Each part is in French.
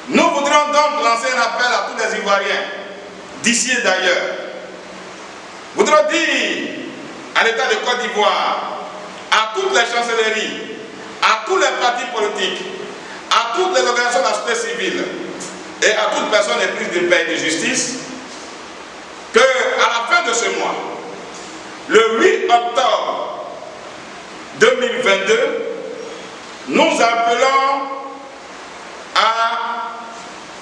Nous voudrions donc lancer un appel à tous les Ivoiriens, d'ici et d'ailleurs. Nous voudrions dire à l'État de Côte d'Ivoire, à toutes les chancelleries, à tous les partis politiques, à toutes les organisations de la société civile et à toute personne éprise de paix et de justice, qu'à la fin de ce mois, le 8 octobre 2022, nous appelons à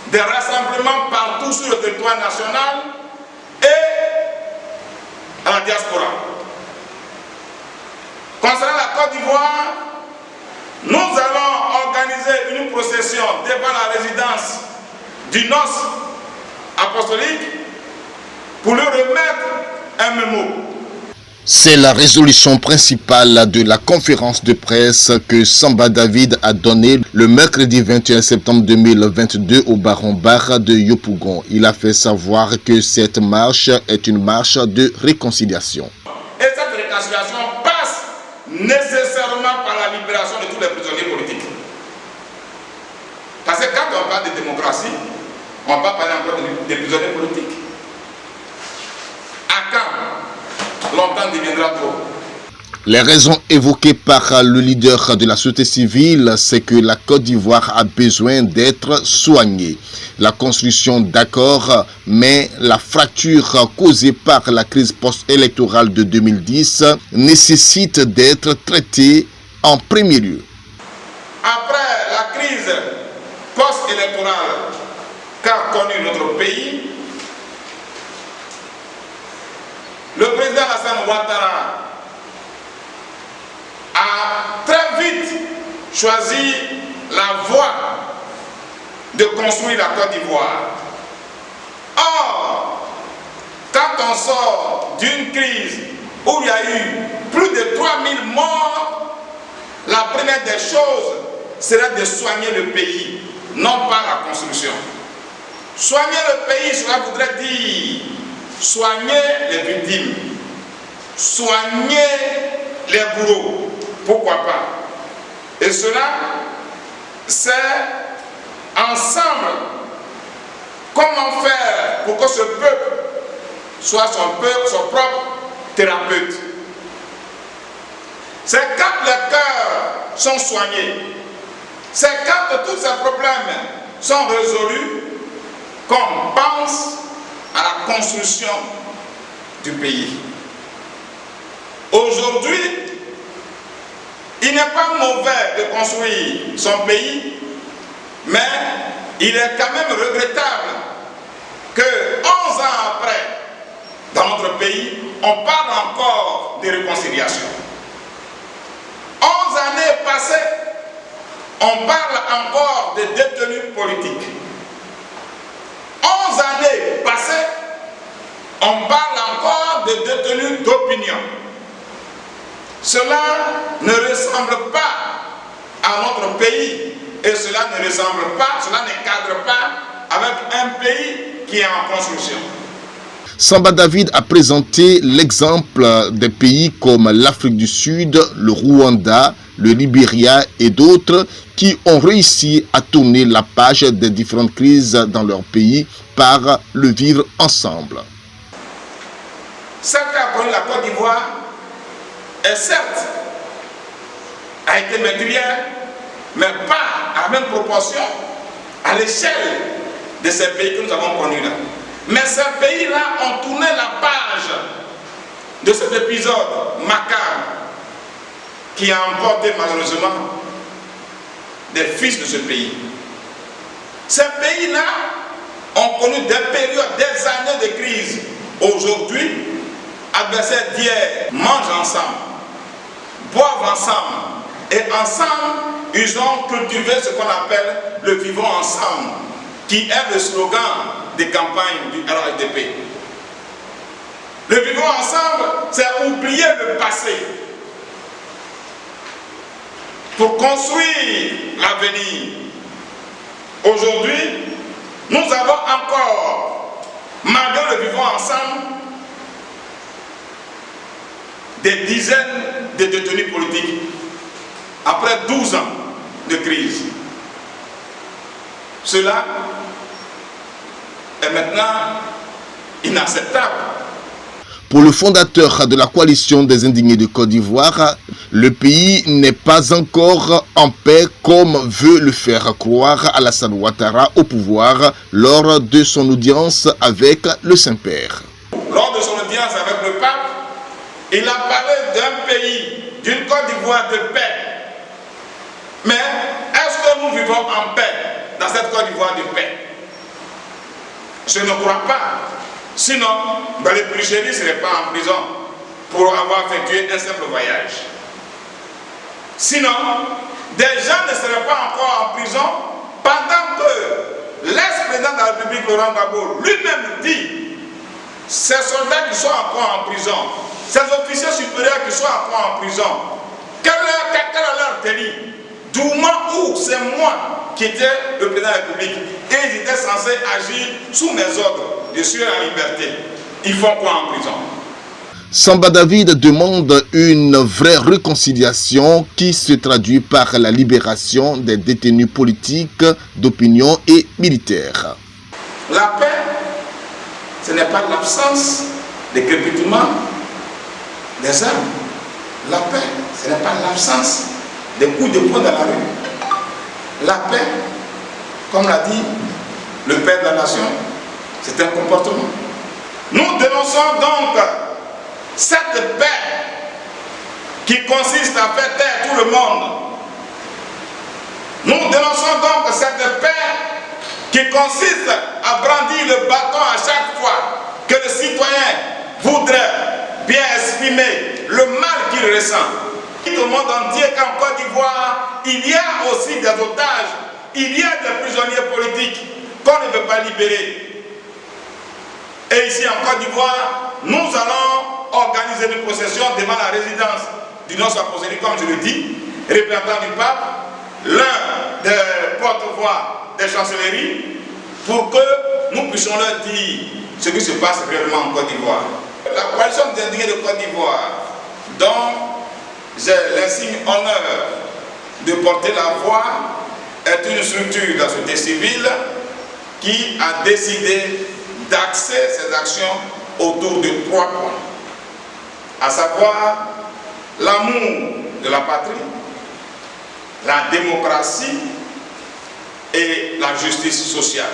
des rassemblements partout sur le territoire national et à la diaspora. Concernant la Côte d'Ivoire, nous allons organiser une procession devant la résidence du nonce apostolique pour lui remettre un mémo. C'est la résolution principale de la conférence de presse que Samba David a donnée le mercredi 21 septembre 2022 au Baron Bar de Yopougon. Il a fait savoir que cette marche est une marche de réconciliation. Et cette réconciliation passe nécessairement par la libération de tous les prisonniers politiques. Parce que quand on parle de démocratie, on va parler encore des prisonniers politiques. À quand longtemps deviendra trop? Les raisons évoquées par le leader de la société civile, c'est que la Côte d'Ivoire a besoin d'être soignée. La construction, d'accord, mais la fracture causée par la crise post-électorale de 2010 nécessite d'être traitée en premier lieu. Après la crise post-électorale qu'a connue notre pays, le président Alassane Ouattara a très vite choisi la voie de construire la Côte d'Ivoire. Or, quand on sort d'une crise où il y a eu plus de 3000 morts, la première des choses serait de soigner le pays, non pas la construction. Soigner le pays, cela voudrait dire soigner les victimes, soigner les bourreaux, pourquoi pas. Et cela, c'est ensemble comment faire pour que ce peuple soit son propre thérapeute. C'est quand les cœurs sont soignés, c'est quand tous ces problèmes sont résolus qu'on pense à la construction du pays. Aujourd'hui, il n'est pas mauvais de construire son pays, mais il est quand même regrettable que 11 ans après, dans notre pays, on parle encore de réconciliation. 11 années passées, on parle encore de détenus politiques. 11 années passées, on parle encore de détenus d'opinion. Cela ne ressemble pas à notre pays et cela ne ressemble pas, cela ne cadre pas avec un pays qui est en construction. Samba David a présenté l'exemple des pays comme l'Afrique du Sud, le Rwanda, le Libéria et d'autres qui ont réussi à tourner la page des différentes crises dans leur pays par le vivre ensemble. Ce qu'a connu la Côte d'Ivoire est certes a été meurtrière, mais pas à la même proportion à l'échelle de ces pays que nous avons connus là. Mais ces pays-là ont tourné la page de cet épisode macabre qui a emporté malheureusement des fils de ce pays. Ces pays-là ont connu des périodes, des années de crise. Aujourd'hui, adversaires d'hier mangent ensemble, boivent ensemble, et ensemble, ils ont cultivé ce qu'on appelle le vivons ensemble, qui est le slogan des campagnes du RHDP. Le vivons ensemble, c'est oublier le passé pour construire l'avenir. Aujourd'hui, nous avons encore, malgré le vivons ensemble, des dizaines de détenus politiques après 12 ans de crise. Cela est maintenant inacceptable. Pour le fondateur de la coalition des indignés de Côte d'Ivoire, le pays n'est pas encore en paix comme veut le faire croire Alassane Ouattara au pouvoir lors de son audience avec le Saint-Père. Lors de son audience avec le pape, il a parlé d'un pays, d'une Côte d'Ivoire de paix. Mais est-ce que nous vivons en paix dans cette Côte d'Ivoire de paix? Je ne crois pas. Sinon, les plus chéris ne seraient pas en prison pour avoir effectué un simple voyage. Sinon, des gens ne seraient pas encore en prison pendant que l'ex-président de la République, Laurent Gbagbo, lui-même dit ces soldats qui sont encore en prison, ces officiers supérieurs qui sont encore en prison, quel est leur délit? Du moment où c'est moi qui étais le président de la République et ils étaient censés agir sous mes ordres de suivre la liberté, ils font quoi en prison? Samba David demande une vraie réconciliation qui se traduit par la libération des détenus politiques, d'opinion et militaires. La paix, ce n'est pas l'absence de crépitement des armes. La paix, ce n'est pas l'absence des coups de poing dans la rue. La paix, comme l'a dit le père de la nation, c'est un comportement. Nous dénonçons donc cette paix qui consiste à faire taire tout le monde. Nous dénonçons donc cette paix qui consiste à brandir le bâton à chaque fois que le citoyen voudrait bien exprimer le mal qu'il ressent. Au monde entier qu'en Côte d'Ivoire, il y a aussi des otages, il y a des prisonniers politiques qu'on ne veut pas libérer. Et ici en Côte d'Ivoire, nous allons organiser une procession devant la résidence du nonce apostolique, comme je le dis, représentant du pape, l'un des porte-voix des chancelleries, pour que nous puissions leur dire ce qui se passe réellement en Côte d'Ivoire. La coalition des indignés de Côte d'Ivoire, dont j'ai l'insigne honneur de porter la voix, est une structure de la société civile qui a décidé d'axer ses actions autour de 3 points, à savoir l'amour de la patrie, la démocratie et la justice sociale.